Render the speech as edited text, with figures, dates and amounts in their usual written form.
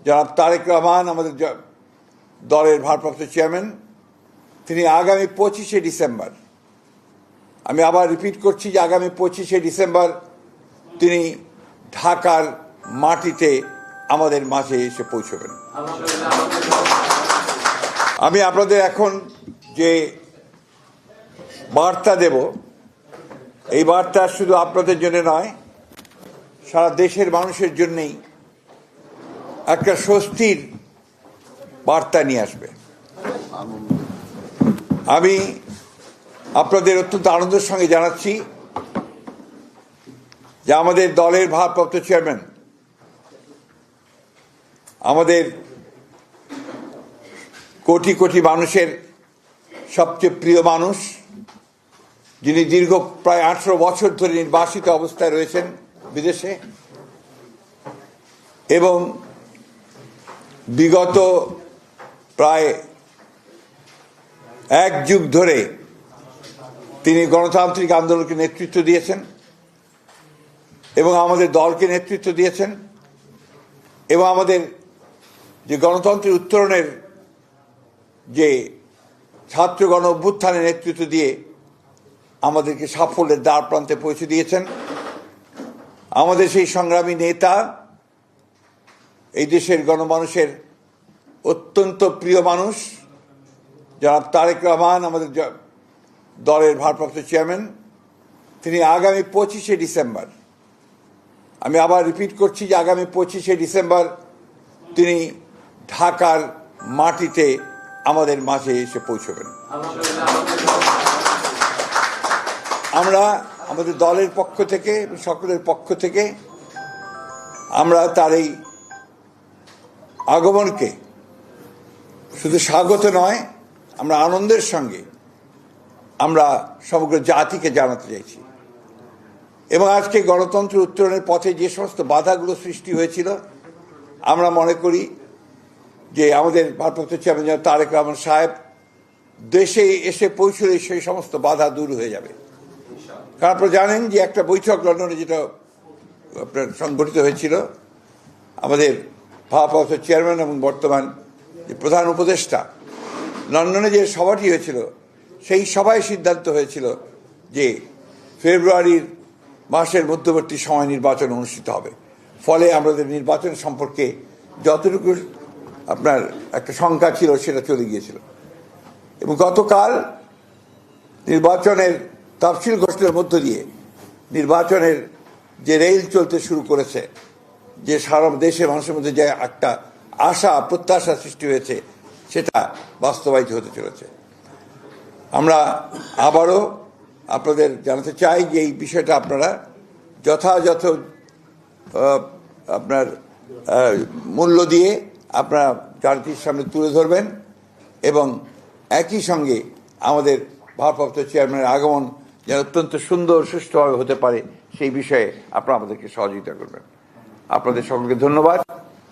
জনাব তারেক রহমান আমাদের দলের ভারপ্রাপ্ত চেয়ারম্যান, তিনি আগামী 25শে ডিসেম্বর, আমি আবার রিপিট করছি যে আগামী 25শে ডিসেম্বর তিনি ঢাকার মাটিতে আমাদের মাঝে এসে পৌঁছবেন। আমি আপনাদের এখন যে বার্তা দেব, এই বার্তা শুধু আপনাদের জন্য নয়, সারা দেশের মানুষের জন্যই একটা স্বস্তির বার্তা নিয়ে আসবে। আমি আপনাদের অত্যন্ত আনন্দের সঙ্গে জানাচ্ছি যে আমাদের দলের ভারপ্রাপ্ত চেয়ারম্যান, আমাদের কোটি কোটি মানুষের সবচেয়ে প্রিয় মানুষ, যিনি দীর্ঘ প্রায় 18 বছর ধরে নির্বাসিত অবস্থায় রয়েছেন বিদেশে, এবং বিগত প্রায় 1 যুগ ধরে তিনি গণতান্ত্রিক আন্দোলনকে নেতৃত্ব দিয়েছেন এবং আমাদের দলকে নেতৃত্ব দিয়েছেন, এবং আমাদের যে গণতন্ত্রের উত্তরণের যে ছাত্র গণ অভ্যুত্থানের নেতৃত্ব দিয়ে আমাদেরকে সাফল্যের দ্বার প্রান্তে পৌঁছে দিয়েছেন। আমাদের সেই সংগ্রামী নেতা, এই দেশের গণমানুষের অত্যন্ত প্রিয় মানুষ জনাব তারেক রহমান আমাদের দলের ভারপ্রাপ্ত চেয়ারম্যান, তিনি আগামী 25শে ডিসেম্বর, আমি আবার রিপিট করছি যে আগামী 25শে ডিসেম্বর তিনি ঢাকার মাটিতে আমাদের মাঝে এসে পৌঁছবেন। আমরা আমাদের দলের পক্ষ থেকে, সকলের পক্ষ থেকে আমরা তার এই আগমনকে শুধু স্বাগত নয়, আমরা আনন্দের সঙ্গে আমরা সমগ্র জাতিকে জানাতে চাইছি। এবং আজকে গণতন্ত্র উত্তরণের পথে যে সমস্ত বাধাগুলো সৃষ্টি হয়েছিল, আমরা মনে করি যে আমাদের ভারপ্রাপ্ত চেয়ারম্যান তারেক রহমান সাহেব দেশে এসে পৌঁছলে সেই সমস্ত বাধা দূর হয়ে যাবে। কারণ আপনারা জানেন যে একটা বৈঠক লন্ডনে যেটা আপনার সংগঠিত হয়েছিল, আমাদের ভারপ্রাপ্ত চেয়ারম্যান এবং বর্তমান যে প্রধান উপদেষ্টা, লন্ডনে যে সভাটি হয়েছিল, সেই সভায় সিদ্ধান্ত হয়েছিল যে ফেব্রুয়ারির মাসের মধ্যবর্তী সময় নির্বাচন অনুষ্ঠিত হবে। ফলে আমাদের নির্বাচন সম্পর্কে যতটুকু আপনার একটা শঙ্কা ছিল সেটা চলে গিয়েছিল। এবং গতকাল নির্বাচনের তফসিল ঘোষণার মধ্য দিয়ে নির্বাচনের যে রেল চলতে শুরু করেছে, যে সারা দেশের মানুষের মধ্যে যে একটা আশা প্রত্যাশা সৃষ্টি হয়েছে, সেটা বাস্তবায়িত হতে চলেছে। আমরা আবারও আপনাদের জানাতে চাই যে এই বিষয়টা আপনারা যথাযথ আপনার মূল্য দিয়ে আপনারা জাতির সামনে তুলে ধরবেন, এবং একই সঙ্গে আমাদের ভারপ্রাপ্ত চেয়ারম্যানের আগমন যেন অত্যন্ত সুন্দর সুষ্ঠুভাবে হতে পারে সেই বিষয়ে আপনারা আমাদেরকে সহযোগিতা করবেন। আপনাদের সকলকে ধন্যবাদ।